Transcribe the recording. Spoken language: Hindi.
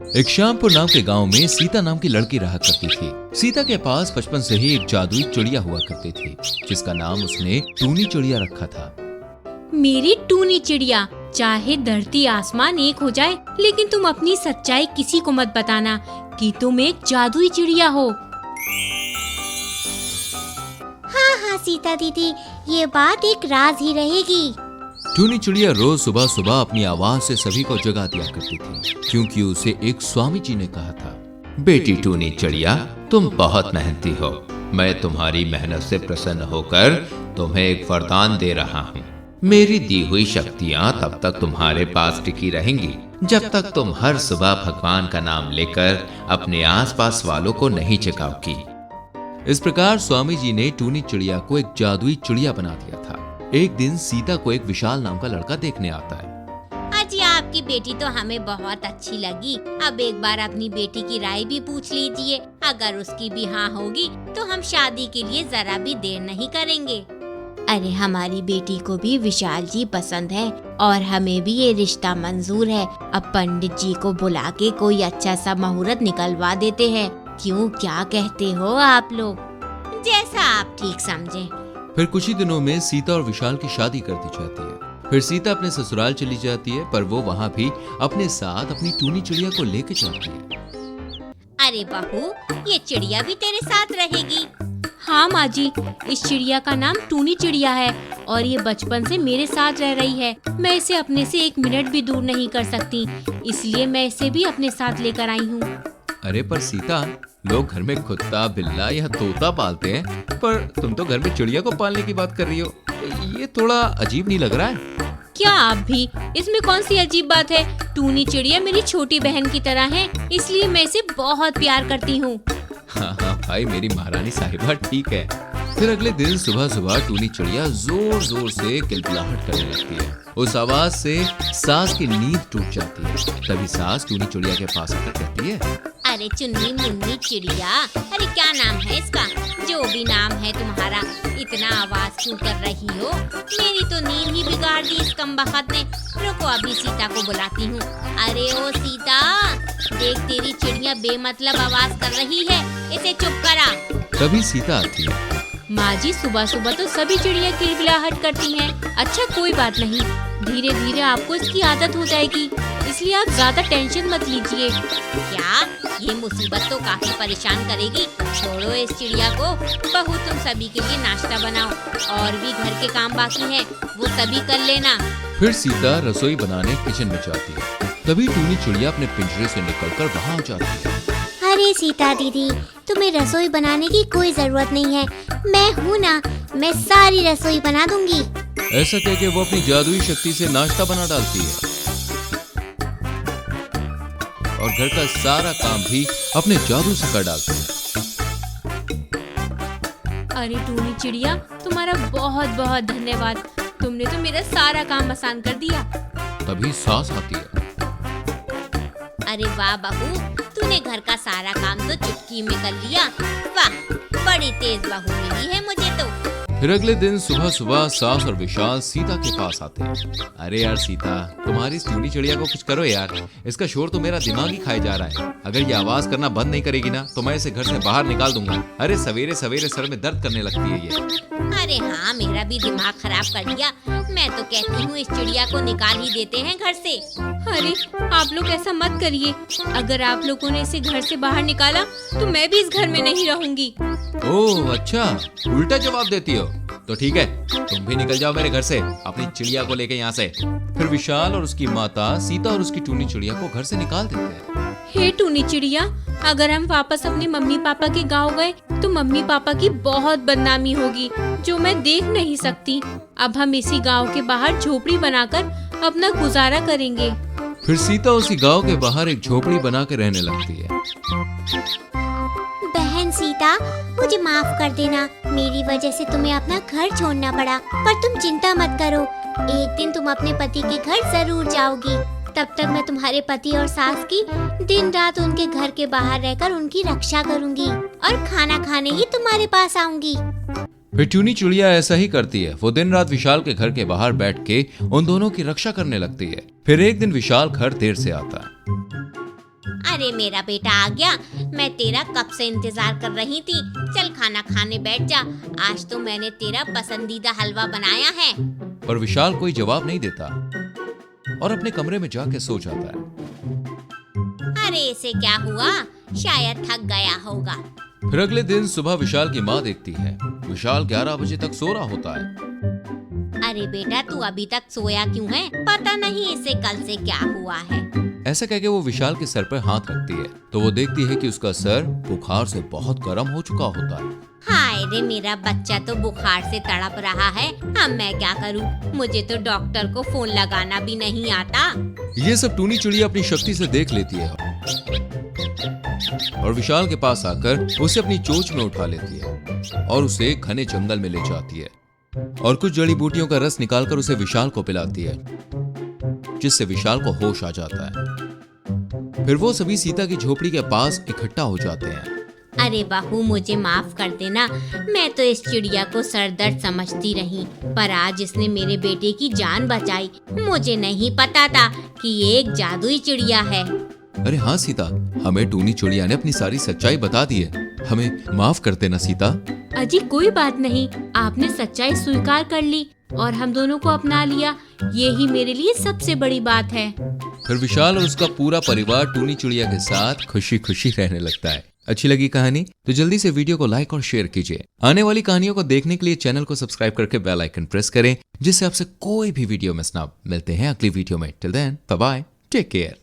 एक श्यामपुर नाम के गांव में सीता नाम की लड़की रहा करती थी। सीता के पास बचपन से ही एक जादुई चिड़िया हुआ करती थी, जिसका नाम उसने टूनी चिड़िया रखा था। मेरी टूनी चिड़िया, चाहे धरती आसमान एक हो जाए, लेकिन तुम अपनी सच्चाई किसी को मत बताना कि तुम एक जादुई चिड़िया हो। हाँ सीता दीदी, ये बात एक राज ही रहेगी। टूनी चिड़िया रोज सुबह सुबह अपनी आवाज से सभी को जगा दिया करती थी, क्योंकि उसे एक स्वामी जी ने कहा था, बेटी टूनी चिड़िया, तुम बहुत मेहनती हो। मैं तुम्हारी मेहनत से प्रसन्न होकर तुम्हें एक वरदान दे रहा हूँ। मेरी दी हुई शक्तियाँ तब तक तुम्हारे पास टिकी रहेंगी जब तक तुम हर सुबह भगवान का नाम लेकर अपने आसपास वालों को नहीं जगाओगी। इस प्रकार स्वामी जी ने टूनी चिड़िया को एक जादुई चिड़िया बना दिया था। एक दिन सीता को एक विशाल नाम का लड़का देखने आता है। अजी, आपकी बेटी तो हमें बहुत अच्छी लगी। अब एक बार अपनी बेटी की राय भी पूछ लीजिए। अगर उसकी भी हाँ होगी तो हम शादी के लिए जरा भी देर नहीं करेंगे। अरे, हमारी बेटी को भी विशाल जी पसंद है और हमें भी ये रिश्ता मंजूर है। अब पंडित जी को बुला के कोई अच्छा सा मुहूर्त निकलवा देते हैं। क्यों, क्या कहते हो आप लोग? जैसा आप ठीक समझें। फिर कुछ ही दिनों में सीता और विशाल की शादी कर दी जाती है। फिर सीता अपने ससुराल चली जाती है, पर वो वहाँ भी अपने साथ अपनी टूनी चिड़िया को लेके चलती है। अरे बहू, ये चिड़िया भी तेरे साथ रहेगी? हाँ माँ जी, इस चिड़िया का नाम टूनी चिड़िया है और ये बचपन से मेरे साथ रह रही है। मैं इसे अपने से एक मिनट भी दूर नहीं कर सकती, इसलिए मैं इसे भी अपने साथ लेकर आई हूँ। अरे पर सीता, लोग घर में कुत्ता, बिल्ला या तोता पालते हैं, पर तुम तो घर में चिड़िया को पालने की बात कर रही हो। ये थोड़ा अजीब नहीं लग रहा है? क्या आप भी? इसमें कौन सी अजीब बात है? टूनी चिड़िया मेरी छोटी बहन की तरह है, इसलिए मैं इसे बहुत प्यार करती हूँ। हाँ भाई, मेरी महारानी साहिबा ठीक है। फिर अगले दिन सुबह सुबह टूनी चिड़िया जोर जोर से किलकिलाहट करने लगती है। उस आवाज से सास की नींद टूट जाती है। तभी सास टूनी चिड़िया के पास आकर कहती है, अरे चुन्नी मुन्नी चिड़िया, अरे क्या नाम है इसका? जो भी नाम है तुम्हारा, इतना आवाज क्यों कर रही हो? मेरी तो नींद ही बिगाड़ दी इस कमबख्त ने। रुको, अभी सीता को बुलाती हूँ। अरे ओ सीता, देख तेरी चिड़िया बेमतलब आवाज कर रही है, इसे चुप करा। तभी सीता आती है। माँ जी, सुबह सुबह तो सभी चिड़िया किलकिलाहट करती हैं। अच्छा, कोई बात नहीं, धीरे धीरे आपको इसकी आदत हो जाएगी, इसलिए आप ज्यादा टेंशन मत लीजिए। क्या? ये मुसीबत तो काफी परेशान करेगी। छोड़ो इस चिड़िया को। बहू, तुम सभी के लिए नाश्ता बनाओ, और भी घर के काम बाकी हैं, वो सभी कर लेना। फिर सीता रसोई बनाने किचन में जाती है। तभी टूनी चिड़िया अपने पिंजरे से निकलकर वहाँ आ जाती है। अरे सीता दीदी, तुम्हें रसोई बनाने की कोई जरूरत नहीं है। मैं हूँ ना, मैं सारी रसोई बना दूंगी। ऐसा कह के वो अपनी जादुई शक्ति से नाश्ता बना डालती है और घर का सारा काम भी अपने जादू से कर डालती है। अरे टूनी चिड़िया, तुम्हारा बहुत बहुत धन्यवाद। तुमने तो मेरा सारा काम आसान कर दिया। तभी सास आती है। अरे वाह बहू, तूने घर का सारा काम तो चुटकी में कर लिया। वाह, बड़ी तेज बहू मिली है मुझे तो। फिर अगले दिन सुबह सुबह सास और विशाल सीता के पास आते हैं। अरे यार सीता, तुम्हारी इस टूनी चिड़िया को कुछ करो यार, इसका शोर तो मेरा दिमाग ही खाए जा रहा है। अगर ये आवाज करना बंद नहीं करेगी ना, तो मैं इसे घर से बाहर निकाल दूंगा। अरे सवेरे सवेरे सर में दर्द करने लगती है ये। अरे हाँ, मेरा भी दिमाग खराब कर दिया। मैं तो कहती हूँ इस चिड़िया को निकाल ही देते हैं घर से। अरे आप लोग ऐसा मत करिए। अगर आप लोगों ने इसे घर से बाहर निकाला तो मैं भी इस घर में नहीं रहूंगी। ओह अच्छा, उल्टा जवाब देती हो। तो ठीक है, तुम भी निकल जाओ मेरे घर से अपनी चिड़िया को लेके यहाँ से। फिर विशाल और उसकी माता सीता और उसकी टूनी चिड़िया को घर से निकाल देते हैं। हे टूनी चिड़िया, अगर हम वापस अपने मम्मी पापा के गांव गए तो मम्मी पापा की बहुत बदनामी होगी, जो मैं देख नहीं सकती। अब हम इसी गांव के बाहर झोपड़ी बनाकर अपना गुजारा करेंगे। फिर सीता उसी गांव के बाहर एक झोपड़ी बना के रहने लगती है। बहन सीता, मुझे माफ कर देना, मेरी वजह से तुम्हें अपना घर छोड़ना पड़ा। पर तुम चिंता मत करो, एक दिन तुम अपने पति के घर जरूर जाओगी। तब तक मैं तुम्हारे पति और सास की दिन रात उनके घर के बाहर रहकर उनकी रक्षा करूंगी और खाना खाने ही तुम्हारे पास आऊंगी। फिर टूनी चिड़िया ऐसा ही करती है। वो दिन रात विशाल के घर के बाहर बैठ के उन दोनों की रक्षा करने लगती है। फिर एक दिन विशाल घर देर से आता है। अरे मेरा बेटा आ गया, मैं तेरा कब से इंतजार कर रही थी। चल खाना खाने बैठ जा, आज तो मैंने तेरा पसंदीदा हलवा बनाया है। पर विशाल कोई जवाब नहीं देता और अपने कमरे में जाके सो जाता है। अरे इसे क्या हुआ, शायद थक गया होगा। फिर अगले दिन सुबह विशाल की माँ देखती है विशाल 11 बजे तक सो रहा होता है। अरे बेटा तू अभी तक सोया क्यों है? पता नहीं इसे कल से क्या हुआ है। ऐसा कह के वो विशाल के सर पर हाथ रखती है तो वो देखती है कि उसका सर बुखार से बहुत गर्म हो चुका होता है। हाय रे मेरा बच्चा तो बुखार से तड़प रहा है। अब मैं क्या करूं? मुझे तो डॉक्टर को फोन लगाना भी नहीं आता। ये सब टूनी चिड़िया अपनी शक्ति से देख लेती है और विशाल के पास आकर उसे अपनी चोंच में उठा लेती है और उसे घने जंगल में ले जाती है और कुछ जड़ी बूटियों का रस निकालकर उसे विशाल को पिलाती है, जिससे विशाल को होश आ जाता है। फिर वो सभी सीता की झोपड़ी के पास इकट्ठा हो जाते हैं। अरे बहू मुझे माफ कर देना, मैं तो इस चिड़िया को सरदर्द समझती रही, पर आज इसने मेरे बेटे की जान बचाई। मुझे नहीं पता था कि ये एक जादुई चिड़िया है। अरे हाँ सीता, हमें टूनी चिड़िया ने अपनी सारी सच्चाई बता दी है, हमें माफ कर देना सीता। अजी कोई बात नहीं, आपने सच्चाई स्वीकार कर ली और हम दोनों को अपना लिया, ये ही मेरे लिए सबसे बड़ी बात है। फिर विशाल और उसका पूरा परिवार टूनी चिड़िया के साथ खुशी खुशी रहने लगता है। अच्छी लगी कहानी तो जल्दी से वीडियो को लाइक और शेयर कीजिए। आने वाली कहानियों को देखने के लिए चैनल को सब्सक्राइब करके बेल आइकन प्रेस करें, जिससे आपसे कोई भी वीडियो मिस ना हो। मिलते हैं अगली वीडियो में। Till then bye bye, take care.